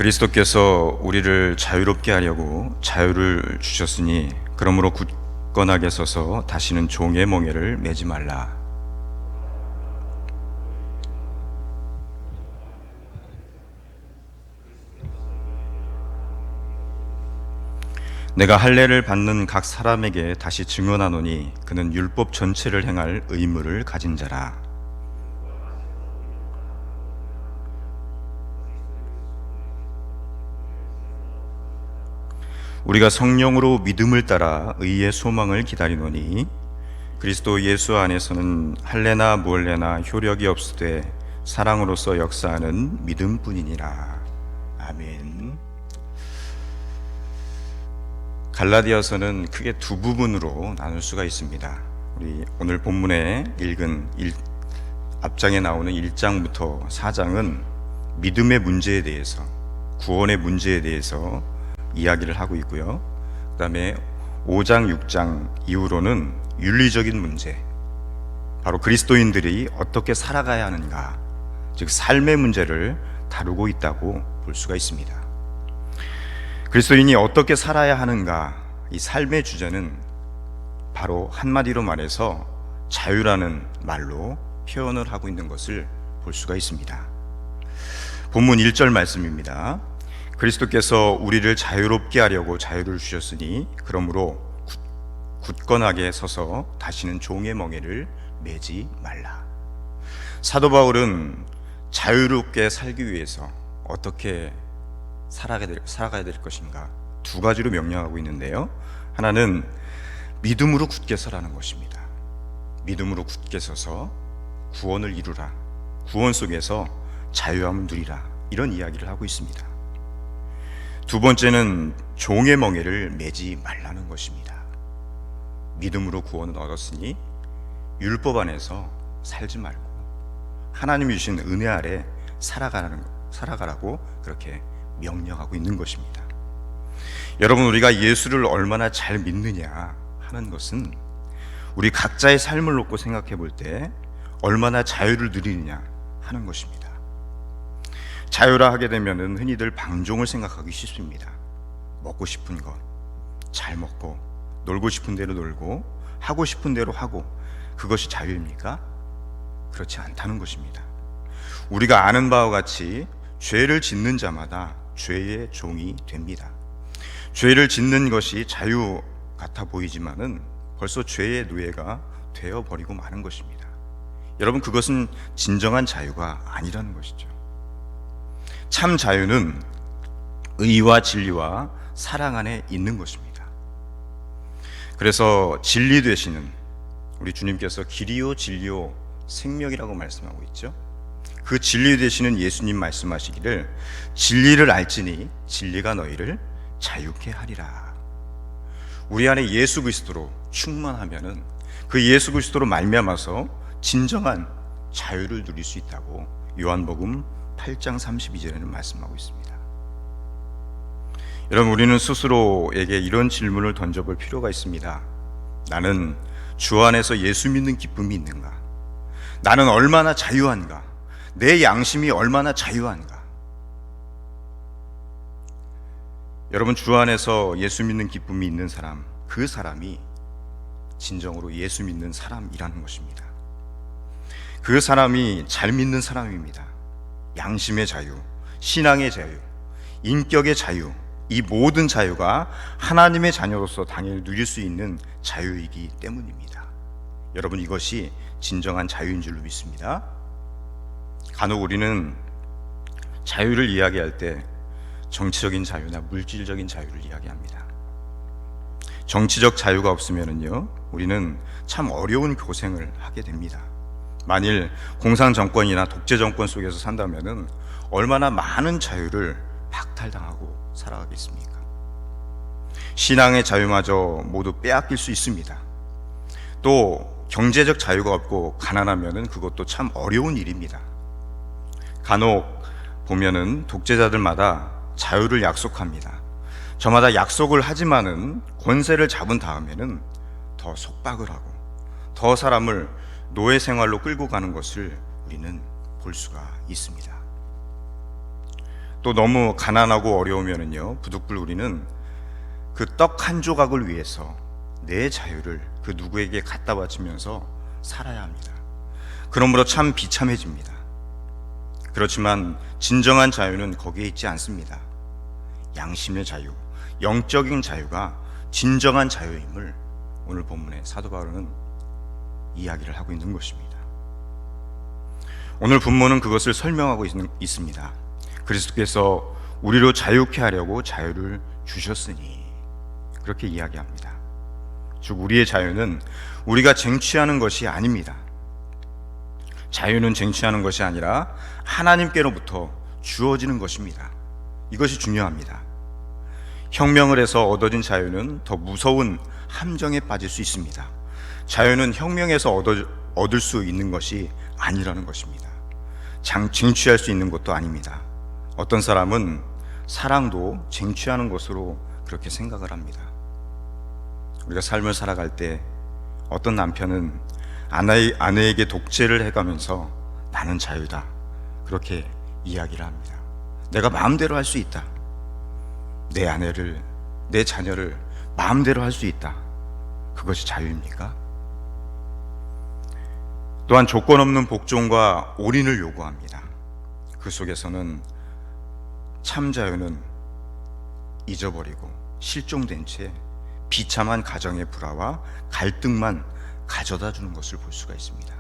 그리스도께서 우리를 자유롭게 하려고 자유를 주셨으니 그러므로 굳건하게 서서 다시는 종의 멍에를 매지 말라. 내가 할례를 받는 각 사람에게 다시 증언하노니 그는 율법 전체를 행할 의무를 가진 자라. 우리가 성령으로 믿음을 따라 의의 소망을 기다리노니 그리스도 예수 안에서는 할례나 무할례나 효력이 없으되 사랑으로서 역사하는 믿음뿐이니라. 아멘. 갈라디아서는 크게 두 부분으로 나눌 수가 있습니다. 우리 오늘 본문에 읽은 앞장에 나오는 1장부터 4장은 믿음의 문제에 대해서, 구원의 문제에 대해서 이야기를 하고 있고요. 그 다음에 5장, 6장 이후로는 윤리적인 문제, 바로 그리스도인들이 어떻게 살아가야 하는가, 즉 삶의 문제를 다루고 있다고 볼 수가 있습니다. 그리스도인이 어떻게 살아야 하는가, 이 삶의 주제는 바로 한마디로 말해서 자유라는 말로 표현을 하고 있는 것을 볼 수가 있습니다. 본문 1절 말씀입니다. 그리스도께서 우리를 자유롭게 하려고 자유를 주셨으니 그러므로 굳건하게 서서 다시는 종의 멍에를 매지 말라. 사도 바울은 자유롭게 살기 위해서 어떻게 살아가야 될 것인가 두 가지로 명령하고 있는데요. 하나는 믿음으로 굳게 서라는 것입니다. 믿음으로 굳게 서서 구원을 이루라, 구원 속에서 자유함을 누리라, 이런 이야기를 하고 있습니다. 두 번째는 종의 멍에를 매지 말라는 것입니다. 믿음으로 구원을 얻었으니 율법 안에서 살지 말고 하나님이 주신 은혜 아래 살아가라고 그렇게 명령하고 있는 것입니다. 여러분, 우리가 예수를 얼마나 잘 믿느냐 하는 것은 우리 각자의 삶을 놓고 생각해 볼 때 얼마나 자유를 누리느냐 하는 것입니다. 자유라 하게 되면은 흔히들 방종을 생각하기 쉽습니다. 먹고 싶은 것 잘 먹고, 놀고 싶은 대로 놀고, 하고 싶은 대로 하고, 그것이 자유입니까? 그렇지 않다는 것입니다. 우리가 아는 바와 같이 죄를 짓는 자마다 죄의 종이 됩니다. 죄를 짓는 것이 자유 같아 보이지만은 벌써 죄의 노예가 되어버리고 마는 것입니다. 여러분, 그것은 진정한 자유가 아니라는 것이죠. 참 자유는 의와 진리와 사랑 안에 있는 것입니다. 그래서 진리 되시는 우리 주님께서 길이요 진리요 생명이라고 말씀하고 있죠. 그 진리 되시는 예수님 말씀하시기를 진리를 알지니 진리가 너희를 자유케 하리라. 우리 안에 예수 그리스도로 충만하면은 그 예수 그리스도로 말미암아서 진정한 자유를 누릴 수 있다고 요한복음 8장 32절에는 말씀하고 있습니다. 여러분, 우리는 스스로에게 이런 질문을 던져볼 필요가 있습니다. 나는 주 안에서 예수 믿는 기쁨이 있는가? 나는 얼마나 자유한가? 내 양심이 얼마나 자유한가? 여러분, 주 안에서 예수 믿는 기쁨이 있는 사람, 그 사람이 진정으로 예수 믿는 사람이라는 것입니다. 그 사람이 잘 믿는 사람입니다. 양심의 자유, 신앙의 자유, 인격의 자유, 이 모든 자유가 하나님의 자녀로서 당연히 누릴 수 있는 자유이기 때문입니다. 여러분, 이것이 진정한 자유인 줄로 믿습니다. 간혹 우리는 자유를 이야기할 때 정치적인 자유나 물질적인 자유를 이야기합니다. 정치적 자유가 없으면요, 우리는 참 어려운 고생을 하게 됩니다. 만일 공산 정권이나 독재 정권 속에서 산다면은 얼마나 많은 자유를 박탈당하고 살아가겠습니까? 신앙의 자유마저 모두 빼앗길 수 있습니다. 또 경제적 자유가 없고 가난하면은 그것도 참 어려운 일입니다. 간혹 보면은 독재자들마다 자유를 약속합니다. 저마다 약속을 하지만은 권세를 잡은 다음에는 더 속박을 하고 더 사람을 노예 생활로 끌고 가는 것을 우리는 볼 수가 있습니다. 또 너무 가난하고 어려우면은요, 부득불 우리는 그 떡 한 조각을 위해서 내 자유를 그 누구에게 갖다 바치면서 살아야 합니다. 그러므로 참 비참해집니다. 그렇지만 진정한 자유는 거기에 있지 않습니다. 양심의 자유, 영적인 자유가 진정한 자유임을 오늘 본문의 사도 바울은 이야기를 하고 있는 것입니다. 오늘 본문은 그것을 설명하고 있습니다. 그리스도께서 우리로 자유케 하려고 자유를 주셨으니, 그렇게 이야기합니다. 즉 우리의 자유는 우리가 쟁취하는 것이 아닙니다. 자유는 쟁취하는 것이 아니라 하나님께로부터 주어지는 것입니다. 이것이 중요합니다. 혁명을 해서 얻어진 자유는 더 무서운 함정에 빠질 수 있습니다. 자유는 혁명에서 얻을 수 있는 것이 아니라는 것입니다. 쟁취할 수 있는 것도 아닙니다. 어떤 사람은 사랑도 쟁취하는 것으로 그렇게 생각을 합니다. 우리가 삶을 살아갈 때 어떤 남편은 아내에게 독재를 해가면서 나는 자유다, 그렇게 이야기를 합니다. 내가 마음대로 할 수 있다. 내 아내를, 내 자녀를 마음대로 할 수 있다. 그것이 자유입니까? 또한 조건 없는 복종과 올인을 요구합니다. 그 속에서는 참 자유는 잊어버리고 실종된 채 비참한 가정의 불화와 갈등만 가져다 주는 것을 볼 수가 있습니다.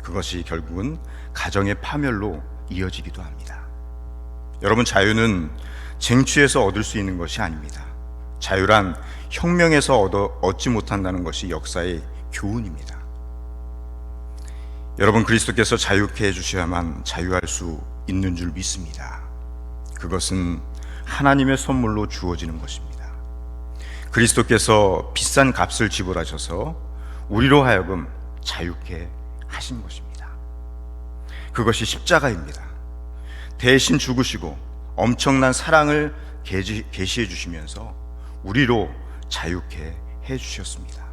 그것이 결국은 가정의 파멸로 이어지기도 합니다. 여러분, 자유는 쟁취해서 얻을 수 있는 것이 아닙니다. 자유란 혁명에서 얻지 못한다는 것이 역사의 교훈입니다. 여러분, 그리스도께서 자유케 해주셔야만 자유할 수 있는 줄 믿습니다. 그것은 하나님의 선물로 주어지는 것입니다. 그리스도께서 비싼 값을 지불하셔서 우리로 하여금 자유케 하신 것입니다. 그것이 십자가입니다. 대신 죽으시고 엄청난 사랑을 계시해 주시면서 우리로 자유케 해 주셨습니다.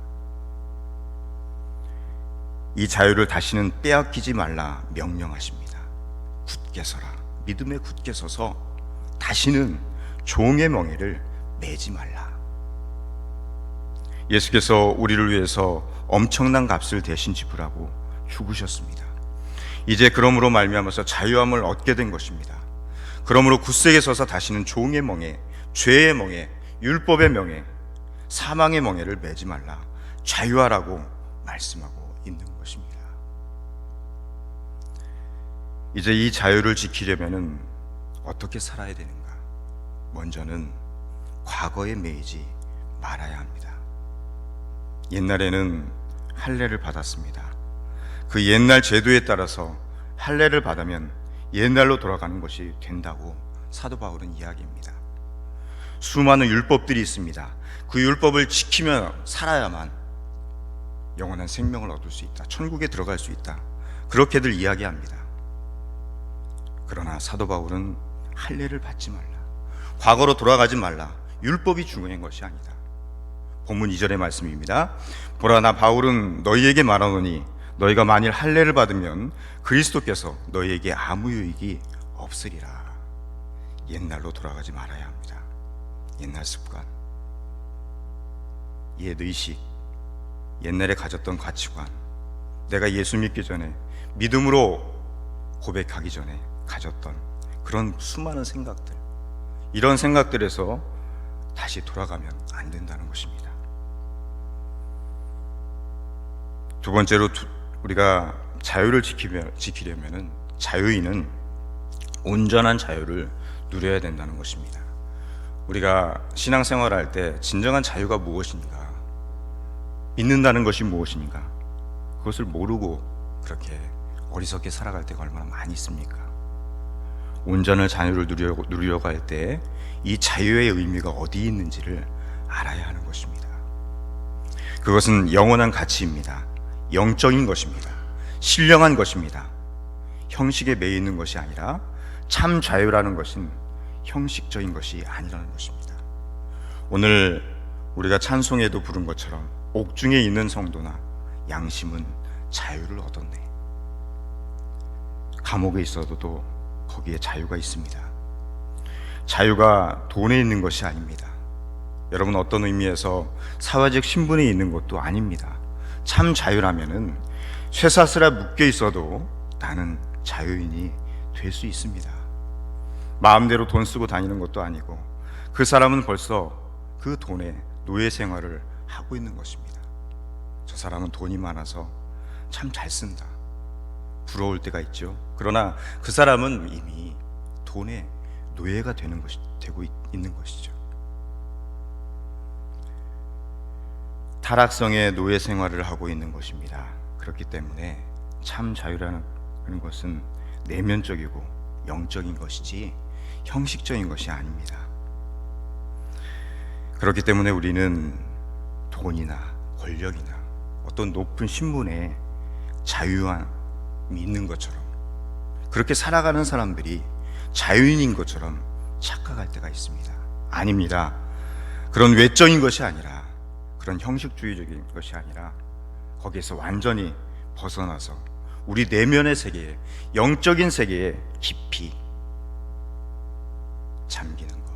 이 자유를 다시는 빼앗기지 말라 명령하십니다. 굳게 서라. 믿음에 굳게 서서 다시는 종의 멍에를 매지 말라. 예수께서 우리를 위해서 엄청난 값을 대신 지불하고 죽으셨습니다. 이제 그러므로 말미암아서 자유함을 얻게 된 것입니다. 그러므로 굳세게 서서 다시는 종의 멍에, 죄의 멍에, 율법의 멍에, 사망의 멍에를 매지 말라. 자유하라고 말씀하고 있는 것입니다. 이제 이 자유를 지키려면은 어떻게 살아야 되는가? 먼저는 과거에 매이지 말아야 합니다. 옛날에는 할례를 받았습니다. 그 옛날 제도에 따라서 할례를 받으면 옛날로 돌아가는 것이 된다고 사도 바울은 이야기합니다. 수많은 율법들이 있습니다. 그 율법을 지키며 살아야만 영원한 생명을 얻을 수 있다, 천국에 들어갈 수 있다, 그렇게들 이야기합니다. 그러나 사도 바울은 할례를 받지 말라, 과거로 돌아가지 말라, 율법이 중요한 것이 아니다. 본문 2절의 말씀입니다. 보라, 나 바울은 너희에게 말하노니 너희가 만일 할례를 받으면 그리스도께서 너희에게 아무 유익이 없으리라. 옛날로 돌아가지 말아야 합니다. 옛날 습관, 옛 의식, 옛날에 가졌던 가치관, 내가 예수 믿기 전에, 믿음으로 고백하기 전에 가졌던 그런 수많은 생각들, 이런 생각들에서 다시 돌아가면 안 된다는 것입니다. 두 번째로 우리가 자유를 지키려면 자유인은 온전한 자유를 누려야 된다는 것입니다. 우리가 신앙생활을 할 때 진정한 자유가 무엇인가, 믿는다는 것이 무엇인가, 그것을 모르고 그렇게 어리석게 살아갈 때가 얼마나 많이 있습니까? 온전한 자유를 누리려고 할 때 이 자유의 의미가 어디에 있는지를 알아야 하는 것입니다. 그것은 영원한 가치입니다. 영적인 것입니다. 신령한 것입니다. 형식에 매여 있는 것이 아니라 참 자유라는 것은 형식적인 것이 아니라는 것입니다. 오늘 우리가 찬송에도 부른 것처럼 옥중에 있는 성도나 양심은 자유를 얻었네. 감옥에 있어도 거기에 자유가 있습니다. 자유가 돈에 있는 것이 아닙니다. 여러분, 어떤 의미에서 사회적 신분이 있는 것도 아닙니다. 참 자유라면은 쇠사슬에 묶여 있어도 나는 자유인이 될 수 있습니다. 마음대로 돈 쓰고 다니는 것도 아니고, 그 사람은 벌써 그 돈에 노예 생활을 하고 있는 것입니다. 저 사람은 돈이 많아서 참 잘 쓴다, 부러울 때가 있죠. 그러나 그 사람은 이미 돈의 노예가 되고 있는 것이죠. 타락성의 노예 생활을 하고 있는 것입니다. 그렇기 때문에 참 자유라는 것은 내면적이고 영적인 것이지 형식적인 것이 아닙니다. 그렇기 때문에 우리는 돈이나 권력이나 어떤 높은 신분에 자유함이 있는 것처럼, 그렇게 살아가는 사람들이 자유인인 것처럼 착각할 때가 있습니다. 아닙니다. 그런 외적인 것이 아니라, 그런 형식주의적인 것이 아니라 거기에서 완전히 벗어나서 우리 내면의 세계에, 영적인 세계에 깊이 잠기는 것,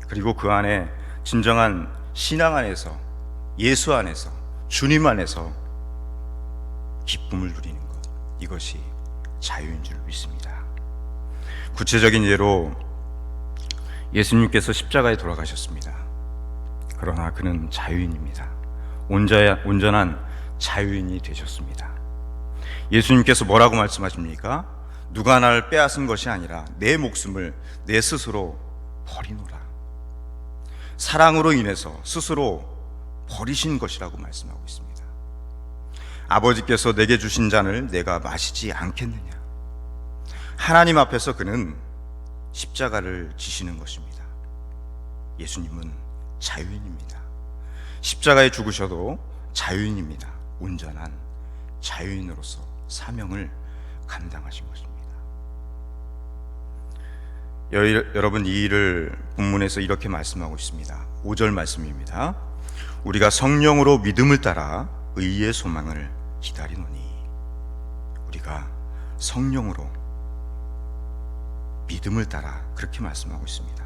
그리고 그 안에 진정한 신앙 안에서, 예수 안에서, 주님 안에서 기쁨을 누리는 것, 이것이 자유인 줄 믿습니다. 구체적인 예로 예수님께서 십자가에 돌아가셨습니다. 그러나 그는 자유인입니다. 온전한 자유인이 되셨습니다. 예수님께서 뭐라고 말씀하십니까? 누가 나를 빼앗은 것이 아니라 내 목숨을 내 스스로 버리노라. 사랑으로 인해서 스스로 버리신 것이라고 말씀하고 있습니다. 아버지께서 내게 주신 잔을 내가 마시지 않겠느냐. 하나님 앞에서 그는 십자가를 지시는 것입니다. 예수님은 자유인입니다. 십자가에 죽으셔도 자유인입니다. 온전한 자유인으로서 사명을 감당하신 것입니다. 여러분, 이 일을 본문에서 이렇게 말씀하고 있습니다. 5절 말씀입니다. 우리가 성령으로 믿음을 따라 의의 소망을 기다리노니. 우리가 성령으로 믿음을 따라, 그렇게 말씀하고 있습니다.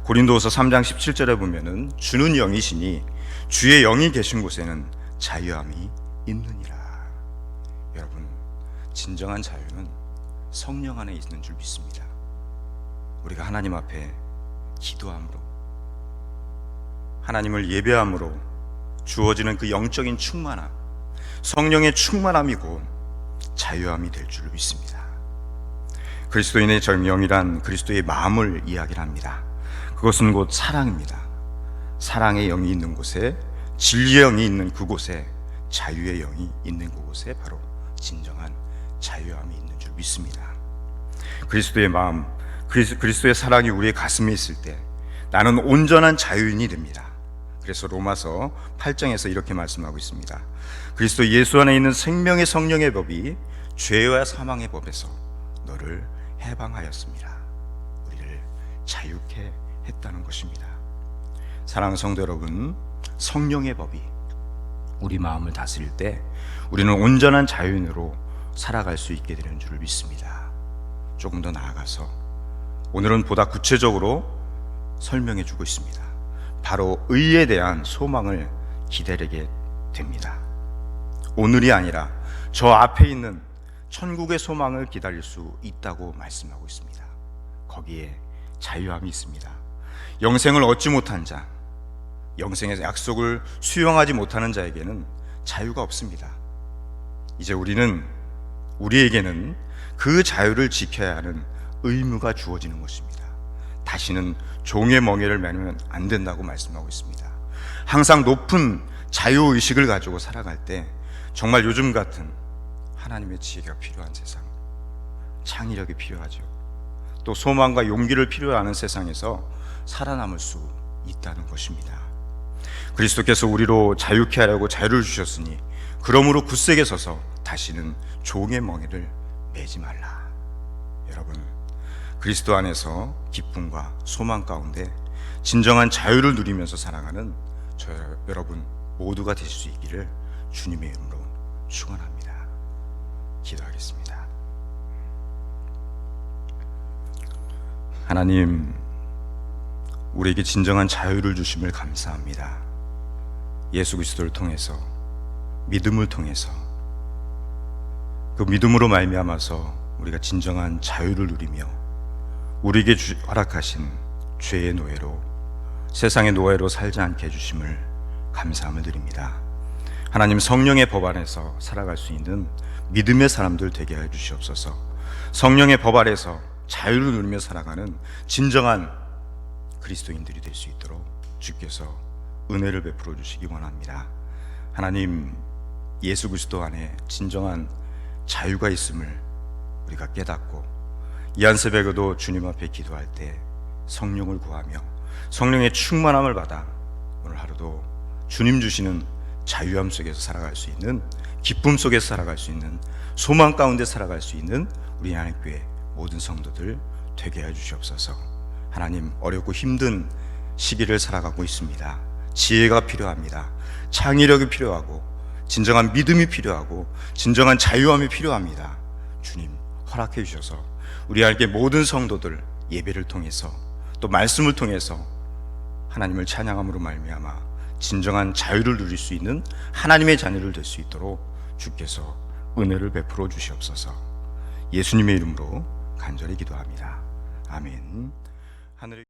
고린도후서 3장 17절에 보면은 주는 영이시니 주의 영이 계신 곳에는 자유함이 있느니라. 여러분, 진정한 자유는 성령 안에 있는 줄 믿습니다. 우리가 하나님 앞에 기도함으로, 하나님을 예배함으로 주어지는 그 영적인 충만함, 성령의 충만함이 곧 자유함이 될 줄 믿습니다. 그리스도인의 정령이란 그리스도의 마음을 이야기를 합니다. 그것은 곧 사랑입니다. 사랑의 영이 있는 곳에, 진리의 영이 있는 그곳에, 자유의 영이 있는 그곳에 바로 진정한 자유함이 있는 줄 믿습니다. 그리스도의 마음, 그리스도의 사랑이 우리의 가슴에 있을 때 나는 온전한 자유인이 됩니다. 그래서 로마서 8장에서 이렇게 말씀하고 있습니다. 그리스도 예수 안에 있는 생명의 성령의 법이 죄와 사망의 법에서 너를 해방하였습니다. 우리를 자유케 했다는 것입니다. 사랑하는 성도 여러분, 성령의 법이 우리 마음을 다스릴 때 우리는 온전한 자유인으로 살아갈 수 있게 되는 줄 믿습니다. 조금 더 나아가서 오늘은 보다 구체적으로 설명해 주고 있습니다. 바로 의에 대한 소망을 기다리게 됩니다. 오늘이 아니라 저 앞에 있는 천국의 소망을 기다릴 수 있다고 말씀하고 있습니다. 거기에 자유함이 있습니다. 영생을 얻지 못한 자, 영생의 약속을 수용하지 못하는 자에게는 자유가 없습니다. 이제 우리에게는 그 자유를 지켜야 하는 의무가 주어지는 것입니다. 다시는 종의 멍에를 매면 안 된다고 말씀하고 있습니다. 항상 높은 자유의식을 가지고 살아갈 때 정말 요즘 같은 하나님의 지혜가 필요한 세상, 창의력이 필요하죠. 또 소망과 용기를 필요로 하는 세상에서 살아남을 수 있다는 것입니다. 그리스도께서 우리로 자유케 하려고 자유를 주셨으니 그러므로 굳세게 서서 다시는 종의 멍에를 매지 말라. 여러분, 그리스도 안에서 기쁨과 소망 가운데 진정한 자유를 누리면서 살아가는 여러분 모두가 되실 수 있기를 주님의 이름으로 축원합니다. 기도하겠습니다. 하나님, 우리에게 진정한 자유를 주심을 감사합니다. 예수 그리스도를 통해서, 믿음을 통해서, 그 믿음으로 말미암아서 우리가 진정한 자유를 누리며 우리에게 허락하신 죄의 노예로, 세상의 노예로 살지 않게 해주심을 감사함을 드립니다. 하나님, 성령의 법 안에서 살아갈 수 있는 믿음의 사람들 되게 해 주시옵소서. 성령의 법 아래서 자유를 누리며 살아가는 진정한 그리스도인들이 될 수 있도록 주께서 은혜를 베풀어 주시기 원합니다. 하나님, 예수 그리스도 안에 진정한 자유가 있음을 우리가 깨닫고 이 한 새벽에도 주님 앞에 기도할 때 성령을 구하며 성령의 충만함을 받아 오늘 하루도 주님 주시는 자유함 속에서 살아갈 수 있는, 기쁨 속에서 살아갈 수 있는, 소망 가운데 살아갈 수 있는 우리 하나님교회 모든 성도들 되게 해 주시옵소서. 하나님, 어렵고 힘든 시기를 살아가고 있습니다. 지혜가 필요합니다. 창의력이 필요하고 진정한 믿음이 필요하고 진정한 자유함이 필요합니다. 주님, 허락해 주셔서 우리 하나님께 모든 성도들 예배를 통해서 또 말씀을 통해서 하나님을 찬양함으로 말미암아 진정한 자유를 누릴 수 있는 하나님의 자녀를 될 수 있도록 주께서 은혜를 베풀어 주시옵소서. 예수님의 이름으로 간절히 기도합니다. 아멘. 하늘의